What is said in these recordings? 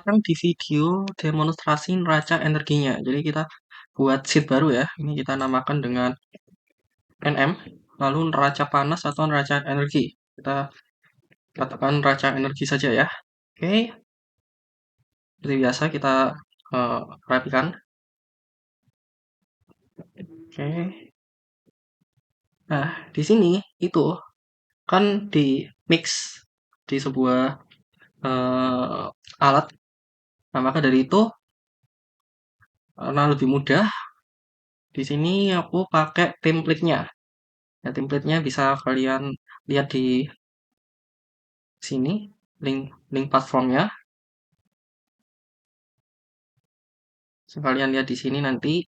sekarang di video demonstrasi neraca energinya. Jadi kita buat sheet baru ya. Ini kita namakan dengan NM, lalu neraca panas atau neraca energi. Kita katakan neraca energi saja ya. Oke, seperti biasa kita rapikan. Oke. Nah, di sini itu kan di mix di sebuah alat. Nah, maka dari itu karena lebih mudah, di sini aku pakai template-nya. Ya, template-nya bisa kalian lihat di sini, link platformnya. Sekalian lihat di sini nanti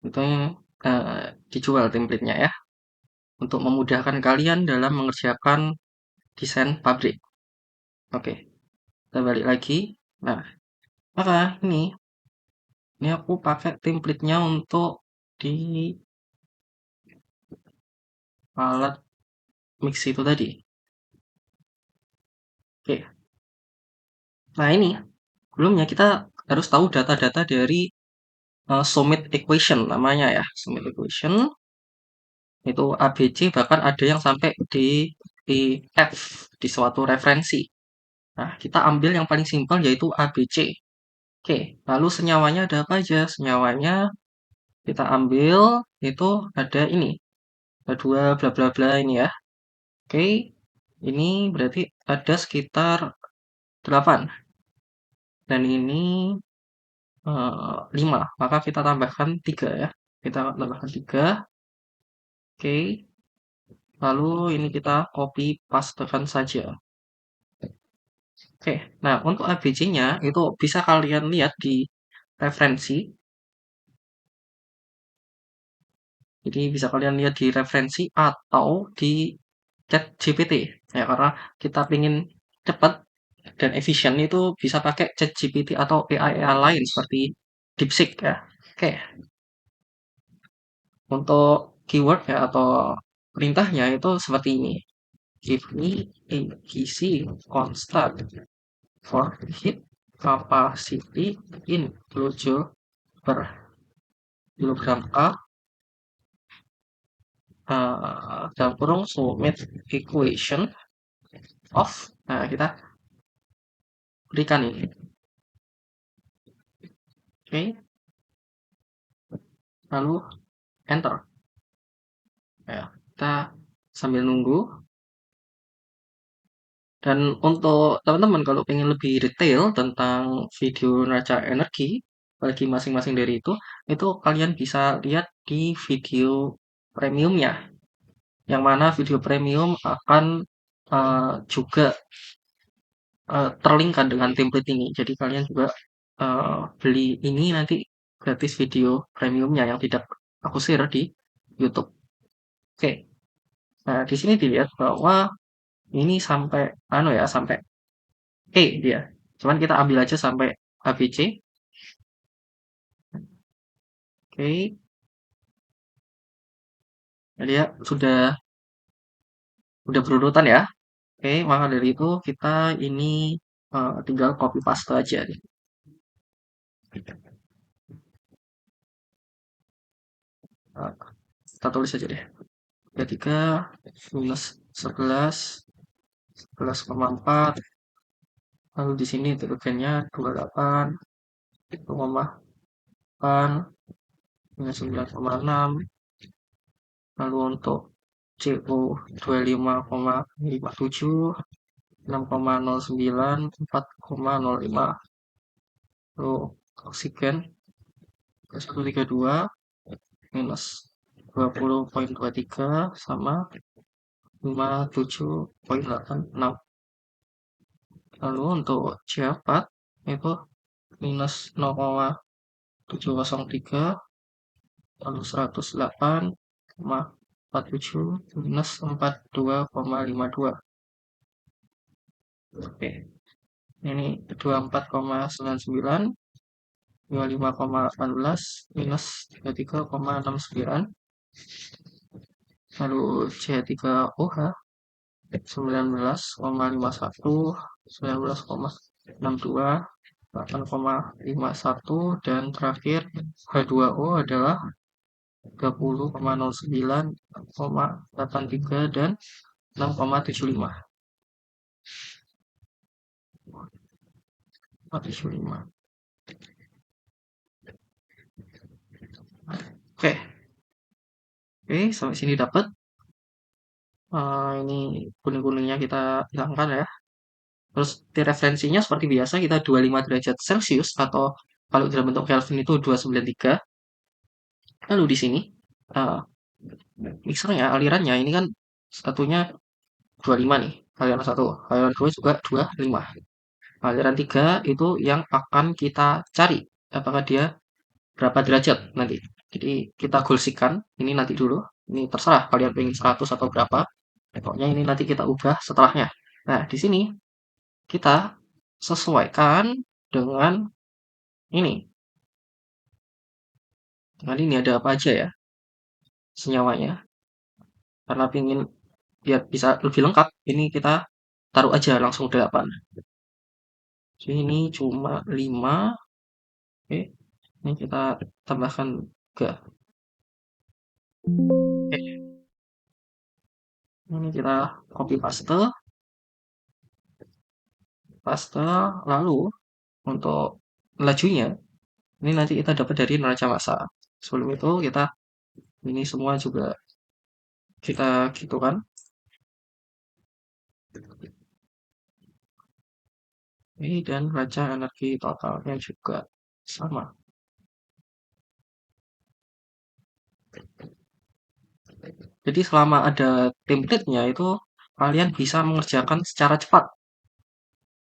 itu dijual template-nya ya, untuk memudahkan kalian dalam mengerjakan desain pabrik. Oke, kita balik lagi. Nah, maka ini aku pakai template-nya untuk di alat mix itu tadi. Oke. Nah, ini sebelumnya kita harus tahu data-data dari Summit Equation namanya ya. Summit Equation itu ABC, bahkan ada yang sampai di F di suatu referensi. Nah, kita ambil yang paling simpel yaitu ABC. Oke, lalu senyawanya ada apa aja? Senyawanya kita ambil itu ada ini. Ada dua bla bla bla ini ya. Oke, ini berarti ada sekitar 8. Dan ini 5. Maka kita tambahkan 3 ya. Kita tambahkan 3. Oke, lalu ini kita copy pastekan saja. Oke, nah untuk ABC-nya itu bisa kalian lihat di referensi. Jadi bisa kalian lihat di referensi atau di chat GPT. Ya, karena kita ingin cepat dan efisien itu bisa pakai chat GPT atau AI lain seperti DeepSeek ya. Oke, untuk keyword ya atau perintahnya itu seperti ini. Give me a gizi constant for heat capacity in kilojoule per kilogram A dalam kurung Summit equation of, nah kita berikan ini. Oke, lalu enter ya, kita sambil nunggu. Dan untuk teman-teman kalau pengen lebih detail tentang video neraca energi bagi masing-masing dari itu kalian bisa lihat di video premiumnya, yang mana video premium akan juga terlinkkan dengan template ini. Jadi kalian juga beli ini nanti gratis video premiumnya yang tidak aku share di YouTube. Oke, nah di sini dilihat bahwa ini sampai sampai E dia. Cuman kita ambil aja sampai ABC. Oke, jadi ya sudah berurutan ya. Oke, maka dari itu kita ini tinggal copy paste aja nih. Nah, kita tulis aja deh. 33 minus 11,4. Lalu di sini detergennya 28, 1,8, minus 9,6. Lalu untuk CO 25,57, 6,09, 4,05. Lalu oksigen 132 minus 20,23 sama 57,86. Lalu untuk C4 itu minus 0,703, lalu 108,47 minus 42,52. Oke, ini 24,99, 25,18 minus 33,69. Lalu C3OH 19,51, 19,62, 8,51 dan terakhir H2O adalah 30,09,83 dan 6,75. Oke, oke, sampai sini dapat. Ini kuning-kuningnya kita hilangkan ya. Terus di referensinya seperti biasa kita 25 derajat Celcius atau kalau dalam bentuk Kelvin itu 293. Lalu di sini uh, mixernya, alirannya ini kan satunya 25 nih. Aliran satu, aliran dua juga 25. Aliran tiga itu yang akan kita cari apakah dia berapa derajat nanti. Jadi kita golsikan ini nanti dulu. Ini terserah kalian pengen 100 atau berapa. Pokoknya ini nanti kita ubah setelahnya. Nah, di sini kita sesuaikan dengan ini. Dengan ini ada apa aja ya senyawanya. Karena ingin biar bisa lebih lengkap, ini kita taruh aja langsung 8. Ini cuma 5. Oke, ini kita tambahkan 3. Oke, ini kita copy paste. Lalu untuk lajunya ini nanti kita dapat dari neraca massa. Sebelum itu kita ini semua juga kita gitu kan. Ini dan neraca energi totalnya juga sama. Jadi selama ada template-nya itu kalian bisa mengerjakan secara cepat.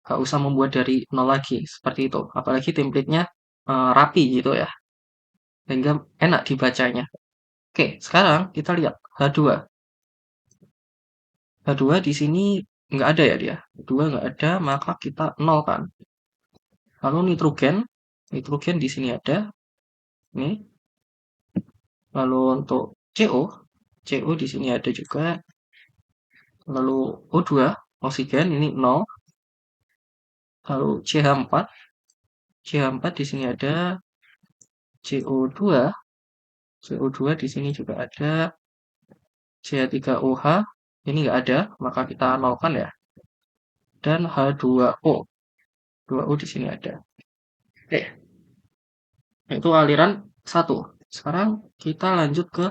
Gak usah membuat dari nol lagi seperti itu. Apalagi template-nya rapi gitu ya. Sehingga enak dibacanya. Oke, sekarang kita lihat H2. H2 di sini nggak ada ya dia. H2 nggak ada, maka kita nol kan. Lalu nitrogen, nitrogen di sini ada. Nih. Lalu untuk CO, CO di sini ada juga. Lalu O2, oksigen ini 0. Lalu CH4, CH4 di sini ada. CO2, CO2 di sini juga ada. CH3OH ini nggak ada, maka kita nolkan ya. Dan H2O, 2O di sini ada. Oke, itu aliran 1. Sekarang kita lanjut ke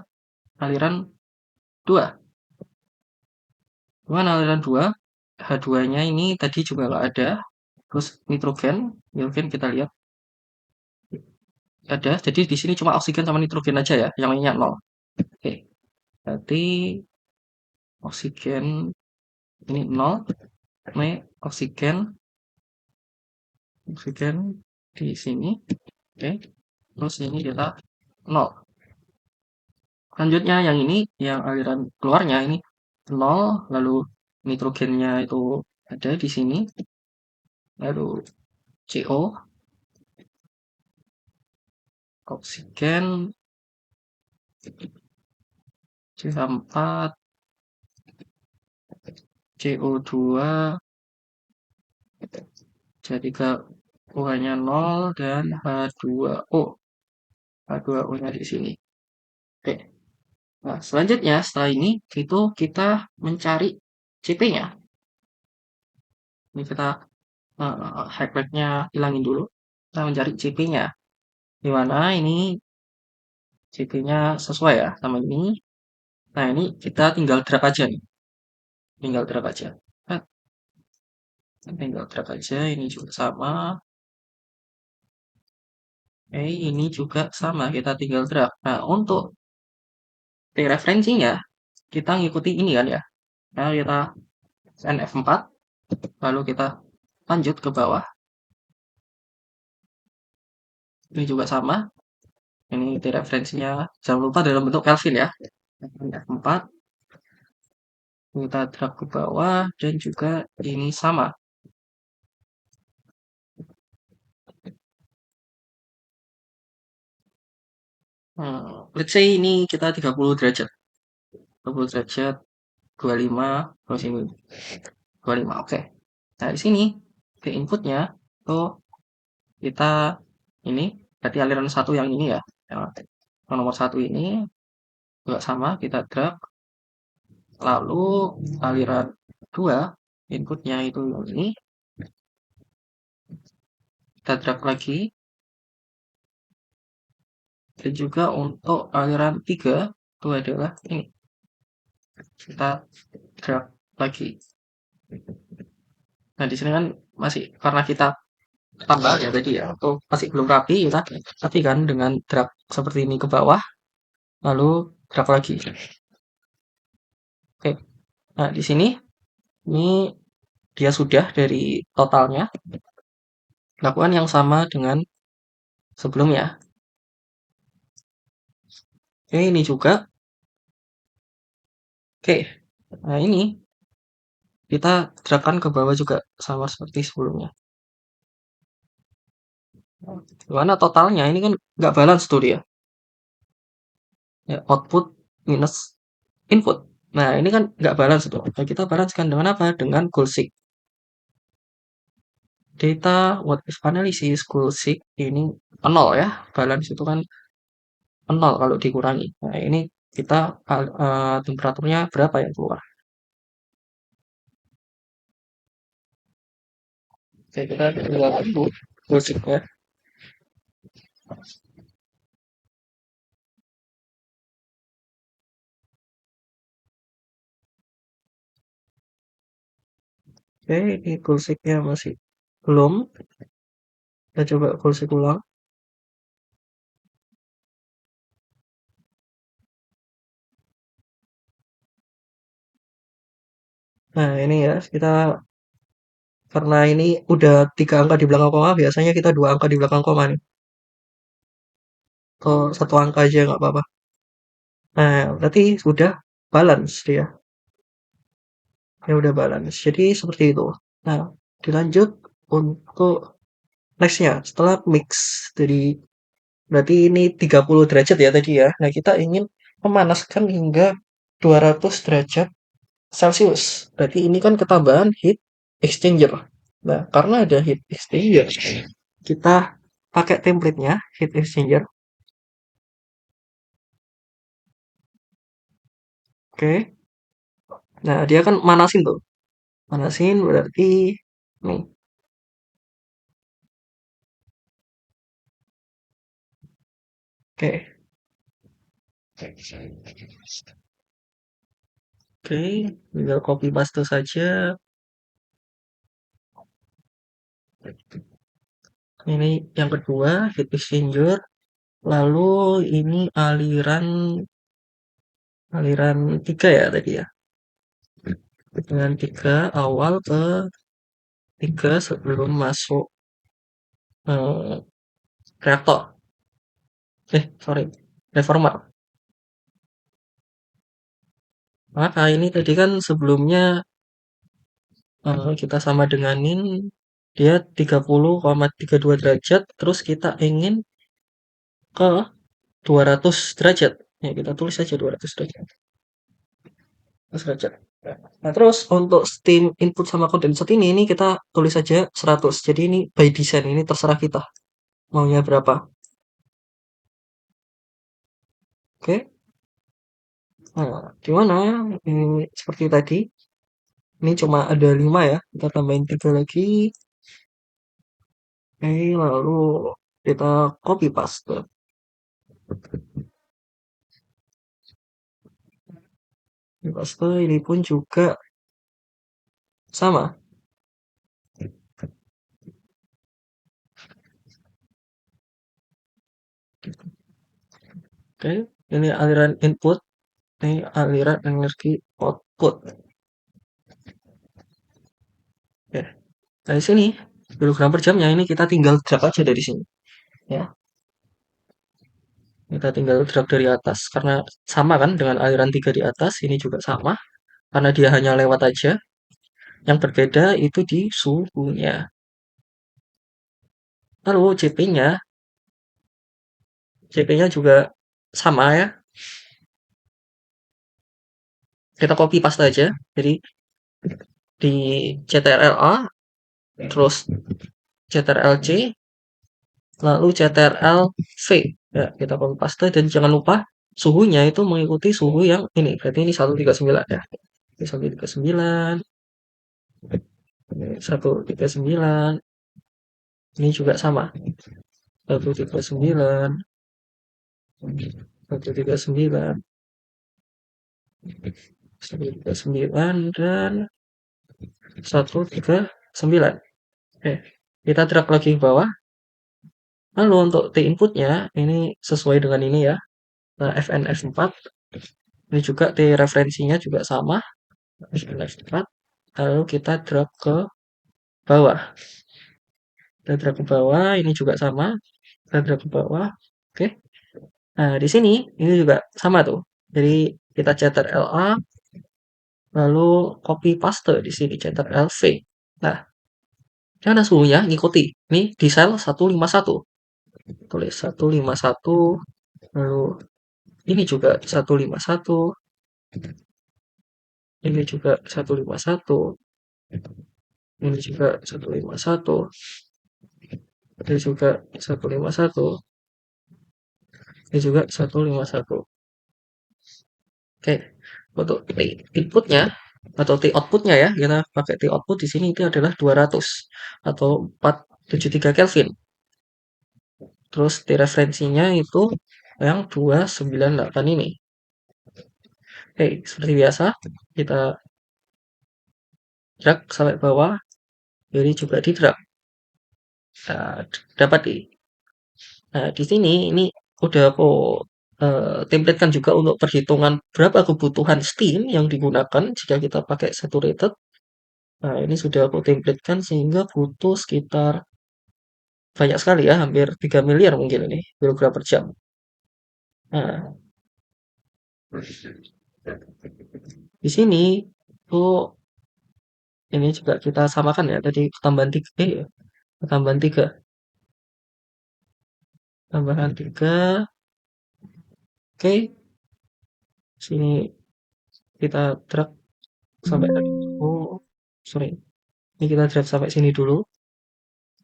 aliran 2. Dengan aliran 2, H2-nya ini tadi juga nggak ada. Terus nitrogen, nitrogen kita lihat ada. Jadi di sini cuma oksigen sama nitrogen aja ya, yang lainnya 0. Oke, berarti oksigen ini 0. Ini oksigen, oksigen di sini. Oke, terus ini kita 0. Selanjutnya yang ini, yang aliran keluarnya ini 0, lalu nitrogennya itu ada di sini, lalu CO, oksigen, CH4, CO2, C3 OH-nya 0 dan H2O. H2O-nya di sini. Oke. Nah, selanjutnya setelah ini itu kita mencari CP-nya. Ini kita highlight-nya hilangin dulu. Kita mencari CP-nya. Di mana ini CP-nya sesuai ya sama ini. Nah, ini kita tinggal drag aja nih. Tinggal drag aja. Nah, tinggal drag aja. Ini juga sama. Ini juga sama. Kita tinggal drag. Nah, untuk referensinya, kita ngikuti ini kan ya. Nah, kita NF4. Lalu kita lanjut ke bawah. Ini juga sama. Ini referensinya. Jangan lupa dalam bentuk Kelvin ya. NF4. Kita drag ke bawah. Dan juga ini sama. Let's say ini kita 30 derajat. 30 derajat, 25, terus ini 25, oke. Nah, di sini ke inputnya tuh kita ini berarti aliran satu yang ini ya, yang nomor satu ini juga sama, kita drag. Lalu aliran dua inputnya itu yang ini, kita drag lagi. Dan juga untuk aliran 3 itu adalah ini, kita drag lagi. Nah di sini kan masih karena kita tambah ya tadi ya, atau masih belum rapi kita, tapi kan dengan drag seperti ini ke bawah, lalu drag lagi. Oke, nah di sini ini dia sudah dari totalnya. Lakukan yang sama dengan sebelumnya. Oke, ini juga. Oke, nah ini kita dragkan ke bawah juga sama seperti sebelumnya. Karena totalnya ini kan nggak balance tuh dia. Ya, output minus input. Nah, ini kan nggak balance tuh. Nah, kita balancekan dengan apa? Dengan goal seek. Data what if analysis goal seek ini 0 ya. Balance itu kan 0 kalau dikurangi. Nah, ini kita temperaturnya berapa yang keluar? Oke, kita keluarkan dulu goal seek ya. Oke, ini goal seek-nya masih belum. Kita coba goal seek ulang. Nah, ini ya, kita karena ini udah 3 angka di belakang koma, biasanya kita 2 angka di belakang koma nih. Atau 1 angka aja nggak apa-apa. Nah, berarti sudah balance dia. Ya udah balance. Jadi seperti itu. Nah, dilanjut untuk nextnya. Setelah mix dari berarti ini 30 derajat ya tadi ya. Nah, kita ingin memanaskan hingga 200 derajat Celcius. Berarti ini kan ketambahan heat exchanger. Nah, karena ada heat exchanger, kita pakai template-nya heat exchanger. Oke. Nah, dia kan manasin tuh. Manasin berarti nih. Oke. Oke, tinggal copy paste saja. Ini yang kedua, heat exchanger. Lalu ini aliran aliran 3 ya tadi ya. Dengan 3 awal ke 3 sebelum masuk eh, reaktor. Sorry. Reformer. Maka ini tadi kan sebelumnya kita sama denganin dia 30,32 derajat, terus kita ingin ke 200 derajat. Ya, kita tulis saja 200 derajat. 200 derajat. Nah, terus untuk steam input sama kondensat ini kita tulis saja 100. Jadi ini by design, ini terserah kita maunya berapa. Oke. Nah, gimana? Ini seperti tadi. Ini cuma ada 5 ya. Kita tambahin 3 lagi. Oke, lalu kita copy paste. Copy paste ini pun juga sama. Oke, ini aliran input, ini aliran energi output. Ya, dari sini kilogram per jamnya ini kita tinggal drag aja dari sini. Ya, kita tinggal drag dari atas karena sama kan dengan aliran 3 di atas, ini juga sama karena dia hanya lewat aja. Yang berbeda itu di suhunya. Lalu CP-nya juga sama ya. Kita copy paste aja. Jadi di CTRL A terus CTRL C lalu CTRL V. Ya, kita copy paste dan jangan lupa suhunya itu mengikuti suhu yang ini. Berarti ini 139 ya. Ini 139, ini 139. Ini juga sama. 139, 139, 139 dan 139. Oke, kita drag lagi ke bawah. Lalu untuk T inputnya ini sesuai dengan ini ya. Nah, FNF4. Ini juga T referensinya juga sama. FNF4. Lalu kita drag ke bawah. Kita drag ke bawah. Ini juga sama. Kita drag ke bawah. Oke. Nah, di sini ini juga sama tuh. Jadi kita Ctrl A, lalu copy paste di sini Ctrl V. Nah, ini ada suhunya ngikuti. Ini di sel 151. Tulis 151, lalu ini juga 151, ini juga 151, ini juga 151, ini juga 151, ini juga 151. Oke, untuk T inputnya atau T outputnya ya, kita pakai T output di sini itu adalah 200 atau 473 Kelvin. Terus T referensinya itu yang 298 ini. Oke, seperti biasa kita drag sampai bawah, jadi juga di drag. Nah, dapat di. Nah, di sini ini udah aku templatekan juga untuk perhitungan berapa kebutuhan steam yang digunakan jika kita pakai saturated. Nah, ini sudah aku templatekan sehingga butuh sekitar banyak sekali ya, hampir 3 miliar mungkin ini kilogram per jam. Nah, di sini tuh ini juga kita samakan ya, tadi tambahan 3, tambahan 3, tambahan 3. Oke, sini kita drag sampai tadi. Oh, sorry. Ini kita drag sampai sini dulu.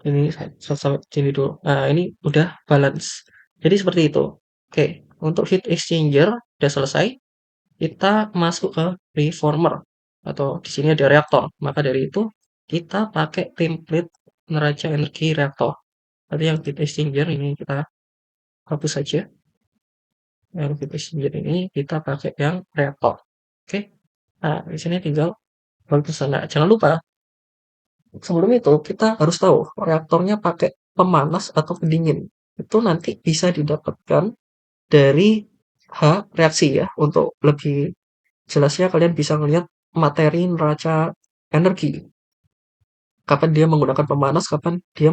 Ini sampai sini dulu. Nah, ini udah balance. Jadi seperti itu. Oke, untuk heat exchanger udah selesai. Kita masuk ke reformer atau di sini ada reaktor. Maka dari itu kita pakai template neraca energi reaktor. Tadi yang heat exchanger ini kita hapus saja. Yang heat exchanger ini kita pakai yang reaktor. Oke. Nah, di sini tinggal bagus. Nah, jangan lupa sebelum itu kita harus tahu reaktornya pakai pemanas atau pendingin. Itu nanti bisa didapatkan dari H reaksi ya. Untuk lebih jelasnya kalian bisa melihat materi neraca energi. Kapan dia menggunakan pemanas, kapan dia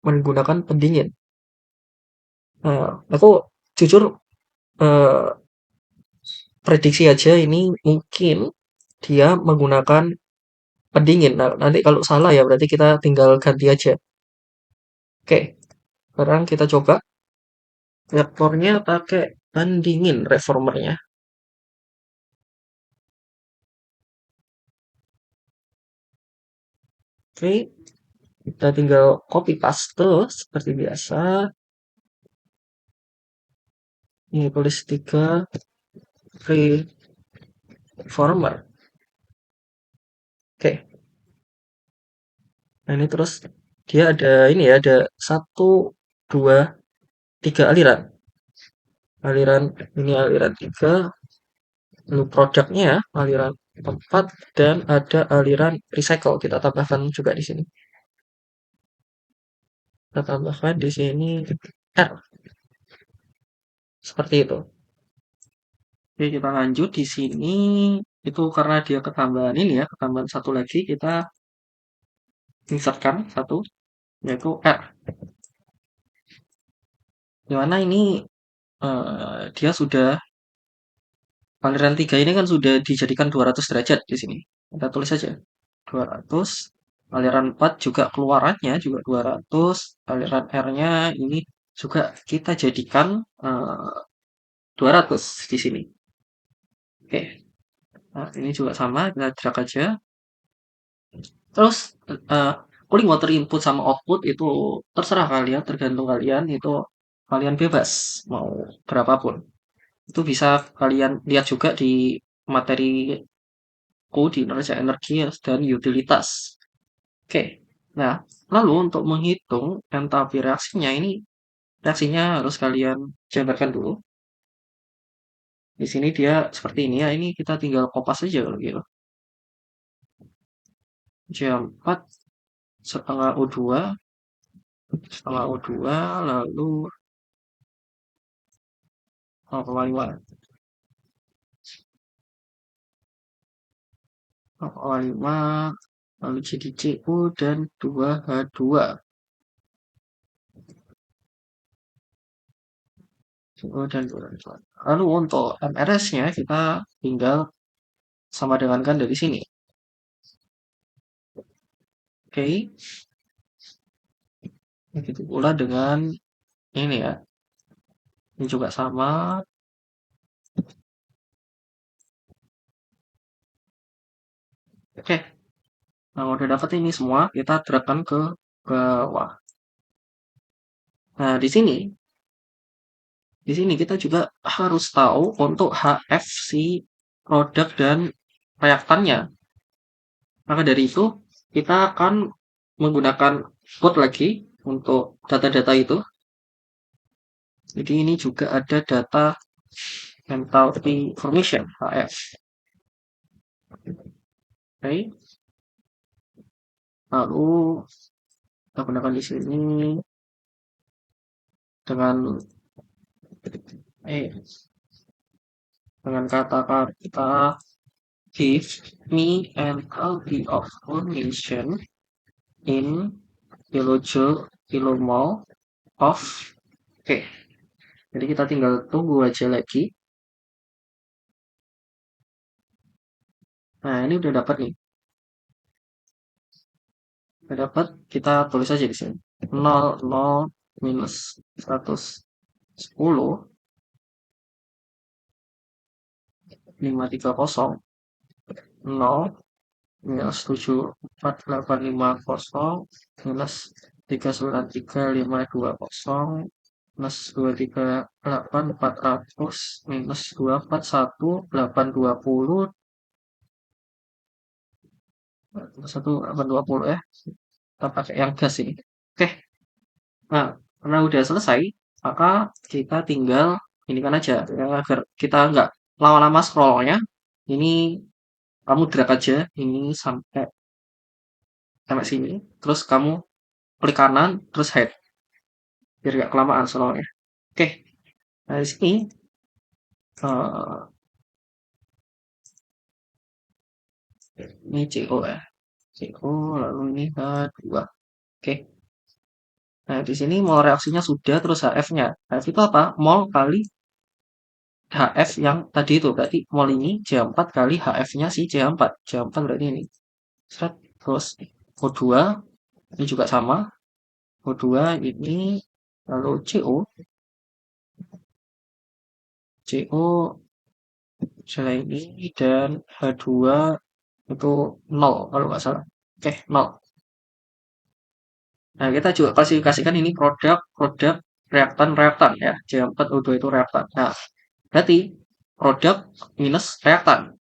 menggunakan pendingin. Aku jujur eh, prediksi aja ini mungkin dia menggunakan pendingin. Nah, nanti kalau salah ya berarti kita tinggal ganti aja. Oke, sekarang kita coba reaktornya pakai pendingin reformernya. Oke, kita tinggal copy paste seperti biasa. Ini tulis 3 reformer. Oke, nah ini terus dia ada ini ya, ada 1, 2, 3 aliran. Aliran ini aliran 3, lalu produknya ya, aliran 4 dan ada aliran recycle. Kita tambahkan juga di sini. Kita tambahkan di sini R. Seperti itu. Oke, kita lanjut di sini. Itu karena dia ketambahan ini ya, ketambahan satu lagi kita insertkan satu, yaitu R. Dimana ini dia sudah aliran 3 ini kan sudah dijadikan 200 derajat di sini. Kita tulis saja 200. Aliran 4 juga keluarannya juga 200. Aliran R-nya ini juga kita jadikan 200 di sini. Oke. Nah, ini juga sama, kita drag aja. Terus cooling water input sama output itu terserah kalian, tergantung kalian, itu kalian bebas mau berapapun. Itu bisa kalian lihat juga di materiku di neraca energi dan utilitas. Oke, nah lalu untuk menghitung entalpi reaksinya ini, reaksinya harus kalian gambarkan dulu. Di sini dia seperti ini ya, ini kita tinggal kopas aja kalau gitu. Jam 4 setengah O2, setengah O2, lalu 0,5, 0,5, lalu jadi CO dan 2H2. CO dan 2H2. Lalu untuk MRS-nya kita tinggal sama dengan kan dari sini. Oke, begitu pula dengan ini ya. Ini juga sama. Oke, nah udah dapat ini semua, kita terapkan ke bawah. Nah, di sini kita juga harus tahu untuk HF si produk dan reaktannya. Maka dari itu, kita akan menggunakan code lagi untuk data-data itu. Jadi ini juga ada data enthalpy formation HF. Oke, lalu kita gunakan di sini dengan eh dengan kata-kata give me enthalpy of formation in kilojoule kilomol of. Oke, jadi kita tinggal tunggu aja lagi. Nah, ini udah dapat nih. Udah dapat, kita tulis aja di sini. 0 minus 110 530 0 minus 74850 minus 393 520 minus 238 400 minus 241 820 1820 ya. Kita pakai yang gas ini. Oke, nah karena udah selesai, maka kita tinggal ini kan aja ya, agar kita nggak lama-lama scrollnya. Ini kamu drag aja ini sampai sampai sini, terus kamu klik kanan, terus head biar nggak kelamaan scrollnya. Oke, nah di sini eh, ini CO ya, CO lalu ini H2. Oke, nah di sini mol reaksinya sudah, terus HF-nya. HF itu apa? Mol kali HF yang tadi itu, berarti mol ini J4 kali HF-nya si J4. J4 berarti ini. Seret, terus O2 ini juga sama. O2 ini lalu CO misalnya ini dan H2 itu 0 kalau nggak salah. Oke, 0. Nah, kita juga klasifikasikan ini produk reaktan ya. J4O2 itu reaktan. Nah, berarti produk minus reaktan.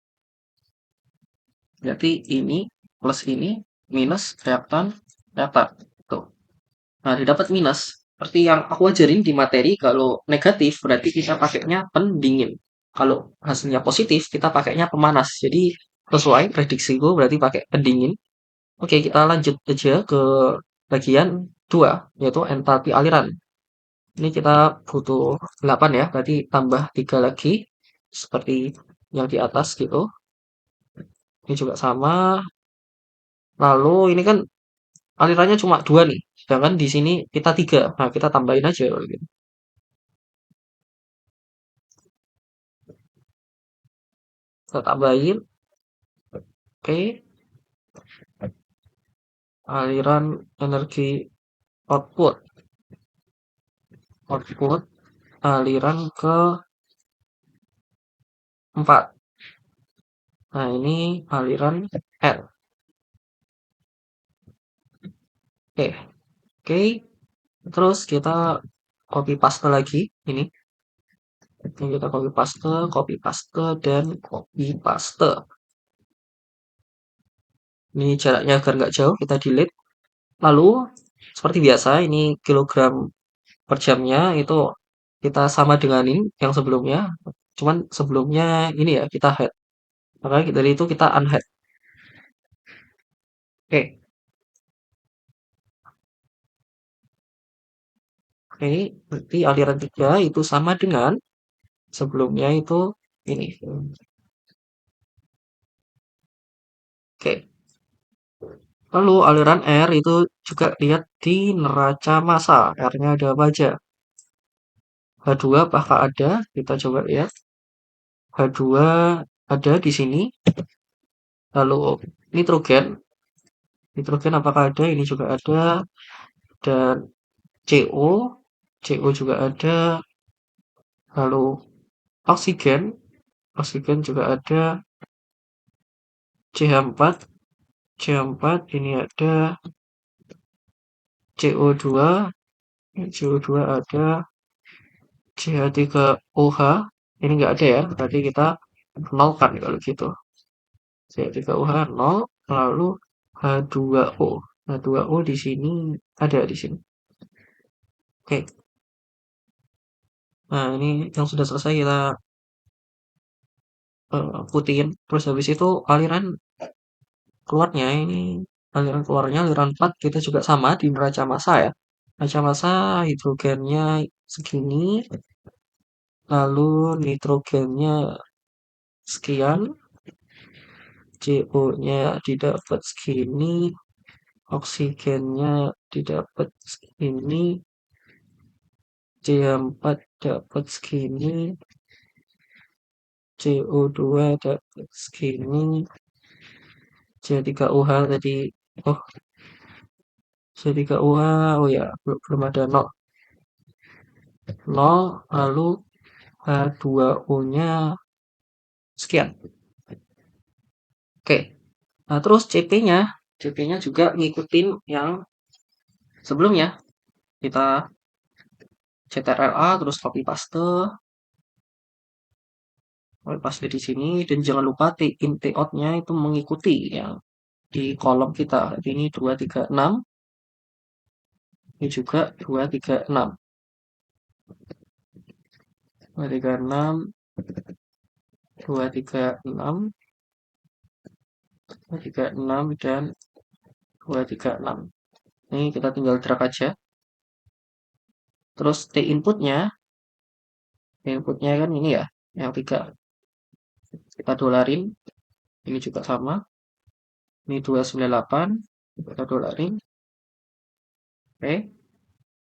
Berarti ini plus ini minus reaktan. Tuh. Nah, didapat minus. Seperti yang aku ajarin di materi, kalau negatif berarti kita pakainya pendingin. Kalau hasilnya positif, kita pakainya pemanas. Jadi, sesuai prediksiku berarti pakai pendingin. Oke, kita lanjut aja ke bagian 2, yaitu entalpi aliran. Ini kita butuh 8 ya, berarti tambah 3 lagi, seperti yang di atas gitu. Ini juga sama. Lalu ini kan alirannya cuma 2 nih, sedangkan di sini kita 3. Nah, kita tambahin aja gitu. Kita tambahin, oke, aliran energi output, aliran ke 4. Nah, ini aliran L. Oke, oke. Terus kita copy paste lagi ini. Ini kita copy paste dan copy paste. Ini jaraknya agar nggak jauh, kita delete. Lalu seperti biasa, ini kilogram per jamnya itu kita sama dengan ini yang sebelumnya. Cuman sebelumnya ini ya kita head. Maka dari itu kita unhead. Oke, oke. Berarti aliran 3 itu sama dengan sebelumnya itu ini. Oke. Lalu aliran R itu juga lihat di neraca massa. R-nya ada apa aja? H2 apakah ada? Kita coba lihat. H2 ada di sini. Lalu nitrogen. Nitrogen apakah ada? Ini juga ada. Dan CO. CO juga ada. Lalu oksigen. Oksigen juga ada. CH4. CH4 ini ada. CO2. CO2 ada. CH3OH. Ini enggak ada ya. Berarti kita nolkan kalau gitu. CH3OH 0. Lalu H2O. H2O di sini ada di sini. Oke. Nah, ini yang sudah selesai kita putihin. Terus habis itu aliran keluarnya ini aliran keluarnya aliran 4 kita juga sama di neraca massa ya. Neraca massa hidrogennya segini, lalu nitrogennya sekian, CO-nya didapat segini, oksigennya didapat segini, CH4 dapat segini, CO2 dapat segini, C3OH tadi, oh C3OH, oh ya belum ada 0, 0, lalu H2O-nya sekian. Oke. Nah, terus CP-nya, CP-nya juga ngikutin yang sebelumnya. Kita CTRL-A terus copy paste di sini dan jangan lupa T in T out-nya itu mengikuti yang di kolom kita. Jadi ini 236, ini juga 236. 236, 236, 236 dan 236. Ini kita tinggal drag aja. Terus inputnya kan ini ya, yang 3. Kita dolarin, ini juga sama. Ini 298, kita dolarin. Oke,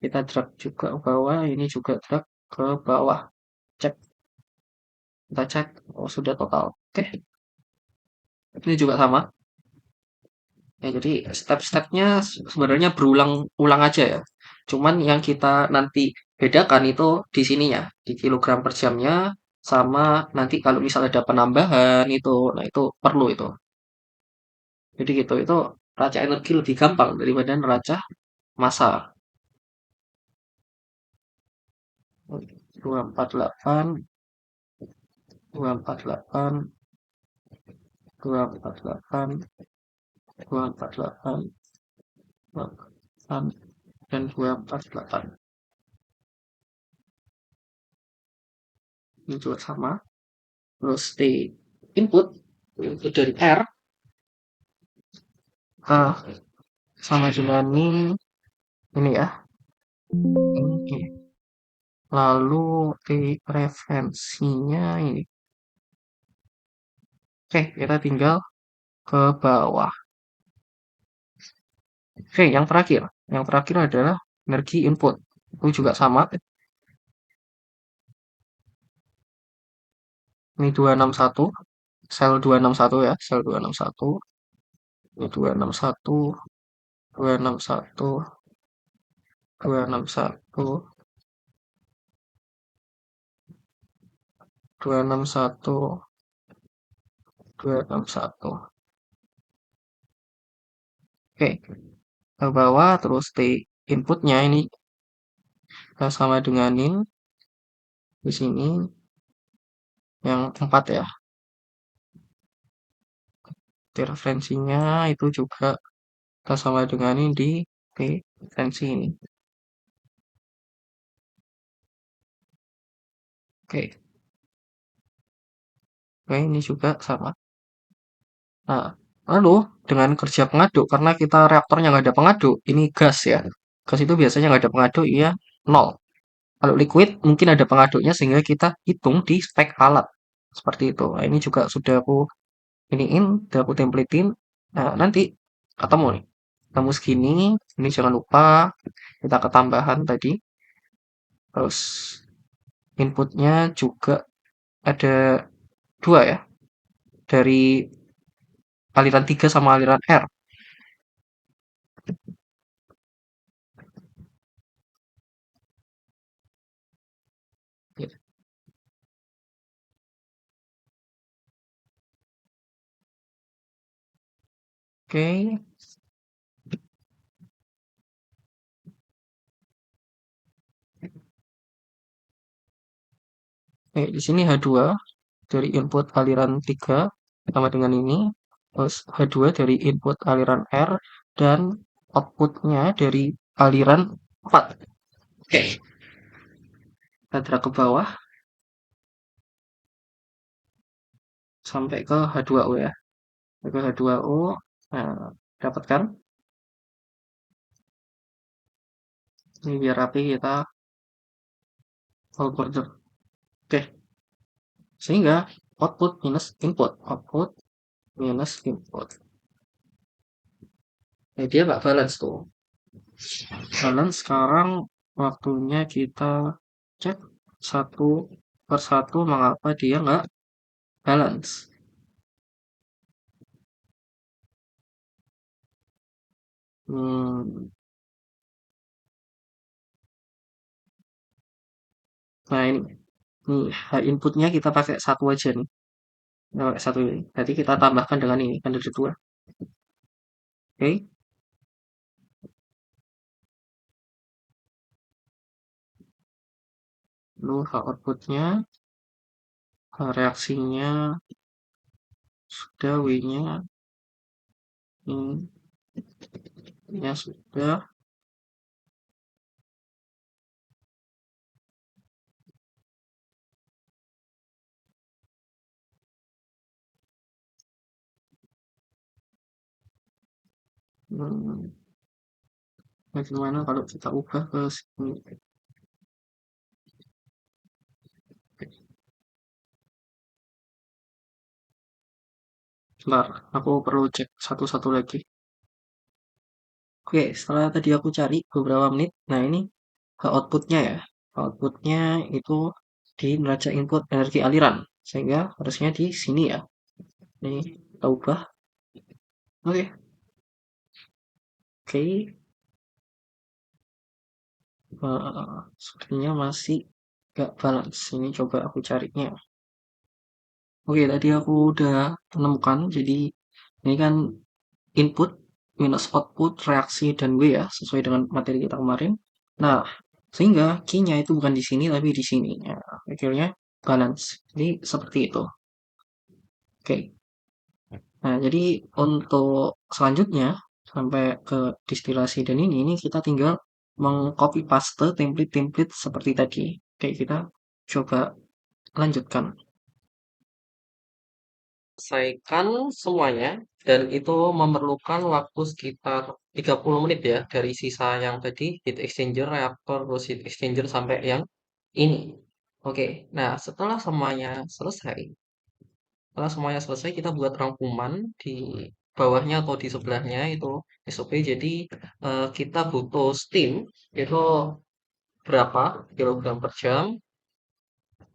kita drag juga ke bawah, ini juga drag ke bawah. Cek, kita cek, oh sudah total. Oke, ini juga sama. Ya, jadi step-stepnya sebenarnya berulang-ulang aja ya. Cuman yang kita nanti bedakan itu di sininya, di kilogram per jamnya, sama nanti kalau misalnya ada penambahan itu, nah itu perlu itu. Jadi gitu, itu neraca energi lebih gampang daripada neraca massa. 248, 248, 248, 248, 248, dan 248. Ini juga sama. Terus di input dari R sama dengan ini ya. Ini. Lalu di referensinya ini. Oke, kita tinggal ke bawah. Oke, yang terakhir. Yang terakhir adalah energi input. Itu juga sama. Ini 261. Sel 261 ya. Sel 261. Ini 261. 261. 261. 261. 261. Oke. ke bawah, terus T inputnya ini kita sama denganin di sini yang 4 ya. T referensinya itu juga kita sama denganin di T referensi ini. Oke, oke ini juga sama. Nah, lalu dengan kerja pengaduk, karena kita reaktornya nggak ada pengaduk, ini gas ya. Gas itu biasanya nggak ada pengaduk, iya 0. Kalau liquid mungkin ada pengaduknya sehingga kita hitung di spek alat. Seperti itu. Nah, ini juga sudah aku iniin, udah aku templatein. Nah, nanti ketemu nih. Ketemu segini, ini jangan lupa kita ketambahan tadi. Terus inputnya juga ada dua ya, dari aliran 3 sama aliran R. Oke, di sini H2 dari input aliran 3 sama dengan ini. Terus H2 dari input aliran R dan outputnya dari aliran 4. Oke, kita drag ke bawah sampai ke H2O ya. Ke H2O, nah, dapatkan. Ini biar rapi kita output. Oke, sehingga output minus input. Output minus input. Dia nggak balance tuh. Balance sekarang waktunya kita cek satu per satu mengapa dia nggak balance. Hmm, nah ini inputnya kita pakai satu aja nih. Kita pakai satu ini. Jadi kita tambahkan dengan ini kan ada dua. Oke, lalu H outputnya, H reaksinya sudah, W-nya ini ya sudah. Hmm, bagaimana kalau kita ubah ke sini? Bentar, aku perlu cek satu-satu lagi. Oke, setelah tadi aku cari beberapa menit, nah ini outputnya ya. Outputnya itu di neraca input energi aliran, sehingga harusnya di sini ya. Ini kita ubah. Oke, oke. Sepertinya masih gak balance. Ini coba aku carinya. Oke, tadi aku udah menemukan. Jadi ini kan input minus output reaksi dan W ya, sesuai dengan materi kita kemarin. Nah, sehingga key-nya itu bukan di sini tapi di sini. Ya, akhirnya balance. Jadi seperti itu. Oke. Nah, jadi untuk selanjutnya sampai ke distilasi dan ini kita tinggal mengcopy paste template-template seperti tadi. Oke, kita coba lanjutkan. Selesaikan semuanya dan itu memerlukan waktu sekitar 30 menit ya dari sisa yang tadi heat exchanger, reaktor, terus heat exchanger sampai yang ini. Oke, nah setelah semuanya selesai kita buat rangkuman di bawahnya atau di sebelahnya itu SOP. Jadi kita butuh steam itu berapa kilogram per jam,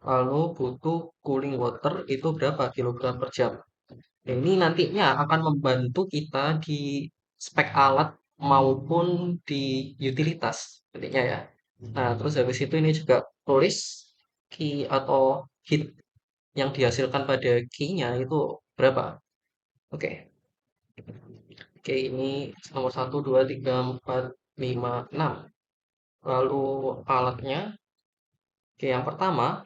lalu butuh cooling water itu berapa kilogram per jam. Ini nantinya akan membantu kita di spek alat maupun di utilitas nantinya ya. Nah, terus habis itu ini juga tulis key atau hit yang dihasilkan pada key-nya itu berapa. Oke, Oke, ini nomor 1, 2, 3, 4, 5, 6. Lalu alatnya, oke, yang pertama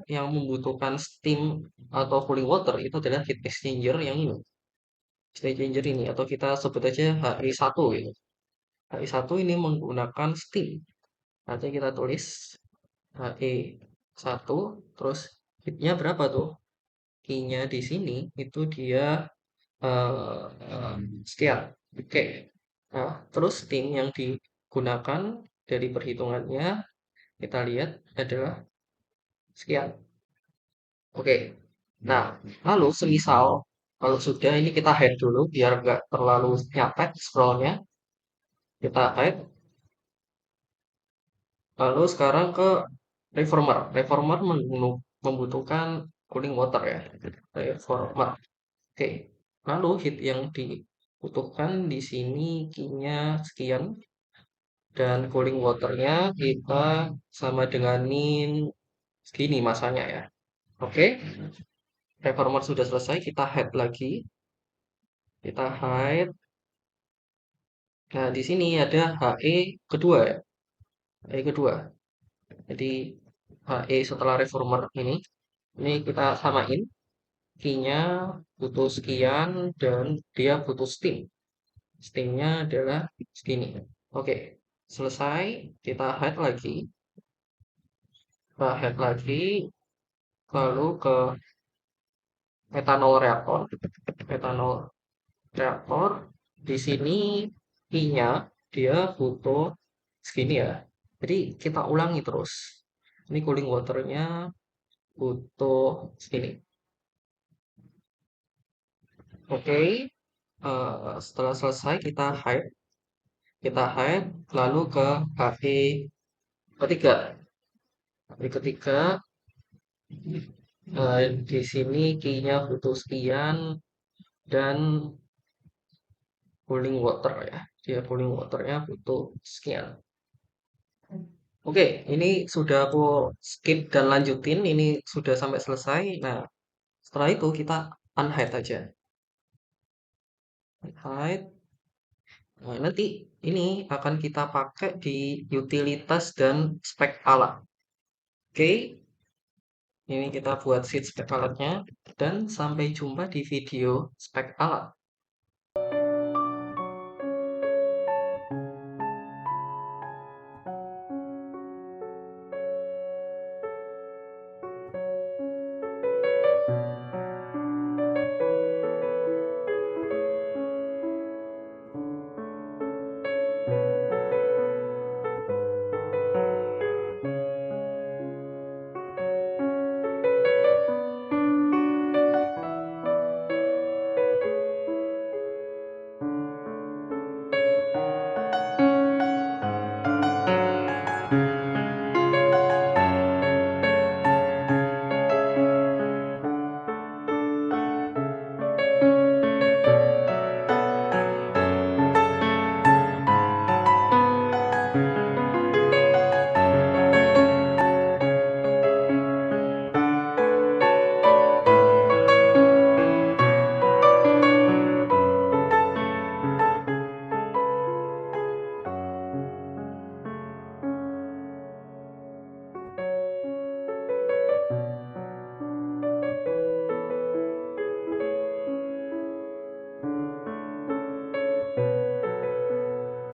yang membutuhkan steam atau cooling water itu adalah heat exchanger yang ini. Heat exchanger ini atau kita sebut aja HE1 gitu. HE1 ini menggunakan steam. Nanti kita tulis HE1 terus heatnya berapa tuh? Q-nya di sini itu dia eh, sekian. Oke. Nah, terus steam yang digunakan dari perhitungannya kita lihat adalah sekian. Oke. Nah, lalu semisal kalau sudah ini kita hide dulu biar nggak terlalu nyapek scrollnya. Kita hide. Lalu sekarang ke reformer. Reformer membutuhkan cooling water ya. Reformer. Oke. Lalu heat yang dibutuhkan di sini Q-nya sekian dan cooling waternya kita sama denganin segini masanya ya. Oke. Reformer sudah selesai, kita hide lagi. Kita hide. Nah, di sini ada HE kedua ya. HE kedua. Jadi HE setelah reformer ini kita samain. Q-nya butuh sekian dan dia butuh steam. Steamnya adalah segini. Oke, selesai. Kita hide lagi. Kita hide lagi. Lalu ke metanol reaktor. Metanol reaktor. Di sini I-nya dia butuh segini ya. Jadi kita ulangi terus. Ini cooling waternya butuh segini. Oke, setelah selesai kita hide lalu ke HE ketiga. HE ketiga di sini Q-nya butuh sekian dan cooling water ya. Dia cooling waternya butuh sekian. Oke, ini sudah aku skip dan lanjutin. Ini sudah sampai selesai. Nah, setelah itu kita unhide aja. Unhide. Nah, nanti ini akan kita pakai di utilitas dan spek alat. Oke, ini kita buat sheet spek alatnya. Dan sampai jumpa di video spek alat.